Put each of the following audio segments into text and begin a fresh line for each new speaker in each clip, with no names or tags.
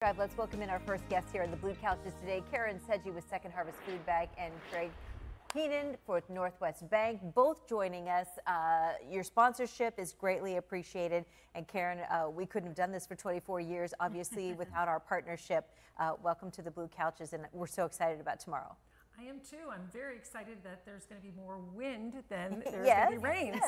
Let's welcome in our first guest here on the Blue Couches today, Karen Sedgy with Second Harvest Food Bank and Craig Heenan for Northwest Bank, both joining us. Your sponsorship is greatly appreciated. And Karen, we couldn't have done this for 24 years, obviously, without our partnership. Welcome to the Blue Couches, and we're so excited about tomorrow.
I am too. I'm very excited that there's going to be more wind than there's going to be rain.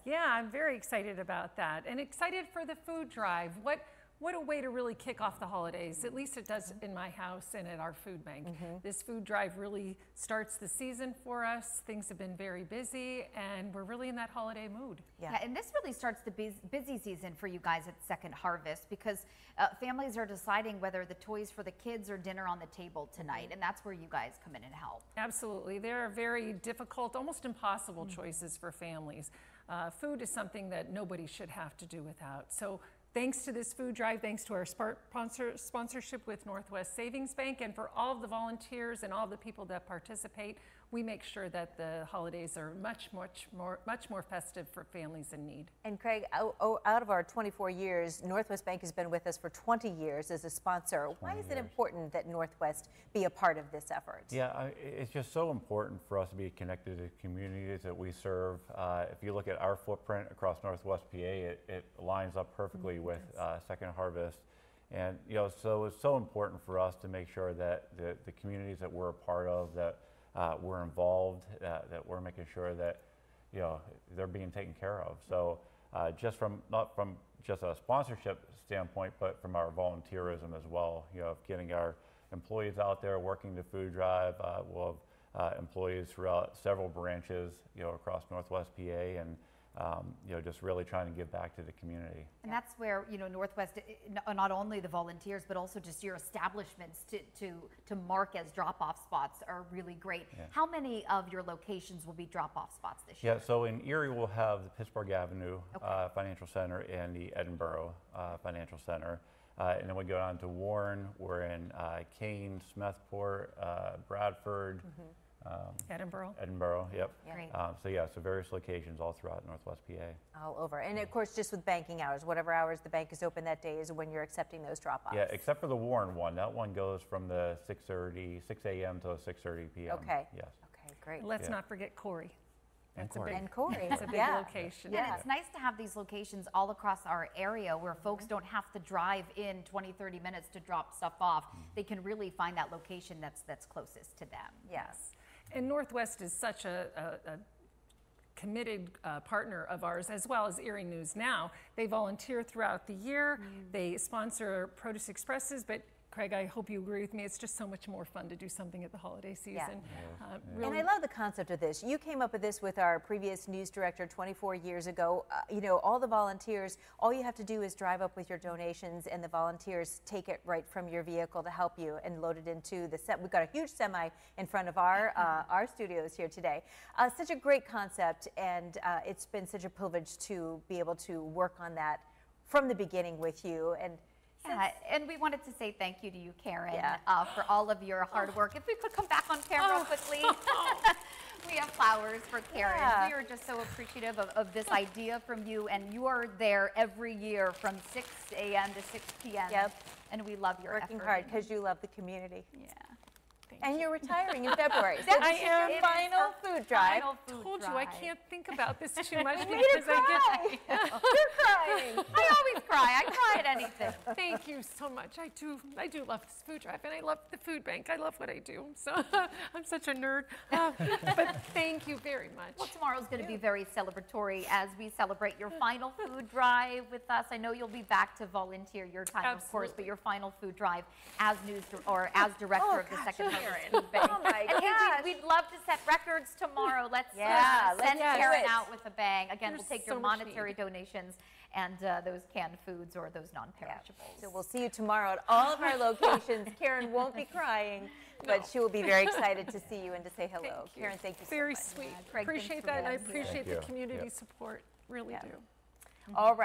Yeah, I'm very excited about that. And excited for the food drive. What a way to really kick off the holidays. At least it does in my house and at our food bank. This food drive really starts the season for us. Things have been very busy and we're really in that holiday mood.
Yeah, and this really starts the busy season for you guys at Second Harvest because families are deciding whether the toys for the kids or dinner on the table tonight, and that's where you guys come in and help. Absolutely.
There are very difficult, almost impossible choices for families. Food is something that nobody should have to do without. So thanks to this food drive, thanks to our sponsorship with Northwest Savings Bank, and for all of the volunteers and all the people that participate, we make sure that the holidays are much more festive for families in need.
And Craig, out of our 24 years, Northwest Bank has been with us for 20 years as a sponsor. Why is it important that Northwest be a part of this effort?
Yeah, it's just so important for us to be connected to the communities that we serve. If you look at our footprint across Northwest PA, it lines up perfectly with Second Harvest. And so it's so important for us to make sure that the communities that we're a part of, that we're involved, that we're making sure that they're being taken care of. So just not from just a sponsorship standpoint, but from our volunteerism as well. Getting our employees out there working the food drive. We'll have employees throughout several branches, across Northwest PA, and just really trying to give back to the community.
And that's where, Northwest, not only the volunteers, but also just your establishments to mark as drop-off spots are really great. Yeah. How many of your locations will be drop-off spots this year?
Yeah, so in Erie, we'll have the Pittsburgh Avenue Financial Center and the Edinboro Financial Center. And then we go down to Warren. We're in Kane, Smethport, Bradford. Edinboro, yep.
Great.
So various locations all throughout Northwest PA.
All over. And of course, just with banking hours, whatever hours the bank is open that day is when you're accepting those drop-offs.
Yeah, except for the Warren one. That one goes from the 6 a.m. to 6:30 p.m.
Okay.
Yes.
Okay, great.
Let's not forget Corey.
And Corey.
It's a big location.
Yeah. And it's nice to have these locations all across our area where folks don't have to drive in 20, 30 minutes to drop stuff off. They can really find that location that's closest to them.
Yes. And Northwest is such a committed partner of ours, as well as Erie News Now. They volunteer throughout the year. They sponsor Produce Expresses, but Craig, I hope you agree with me. It's just so much more fun to do something at the holiday season.
Really. And I love the concept of this. You came up with this with our previous news director 24 years ago. All the volunteers, all you have to do is drive up with your donations, and the volunteers take it right from your vehicle to help you and load it into the set. We've got a huge semi in front of our studios here today. Such a great concept, and it's been such a privilege to be able to work on that from the beginning with you.
And we wanted to say thank you to you, Karen, for all of your hard work. If we could come back on camera quickly. We have flowers for Karen. We are just so appreciative of this idea from you, and you are there every year from 6 a.m. to 6 p.m. And we love your
working hard because you love the community.
Yeah.
And you're retiring in February. So
I am.
Your final food drive.
I told you I can't think about this too much
because I get. You're crying.
I always cry. I cry at anything.
Thank you so much. I do love this food drive, and I love the food bank. I love what I do. So I'm such a nerd. But thank you very much.
Well, tomorrow's going to be very celebratory as we celebrate your final food drive with us. I know you'll be back to volunteer your time, of course, but your final food drive as as director of the Second Harvest Food Bank.
Oh my gosh.
Hey, we'd love to set records tomorrow. Let's send Karen out with a bang. Again, we'll take your monetary donations and those canned foods or those non-perishables.
So we'll see you tomorrow at all of our locations. Karen won't be crying, but she will be very excited to see you and to say hello. Karen, thank you so much.
Very sweet. Appreciate that, and I appreciate the community support. Really do.
All right.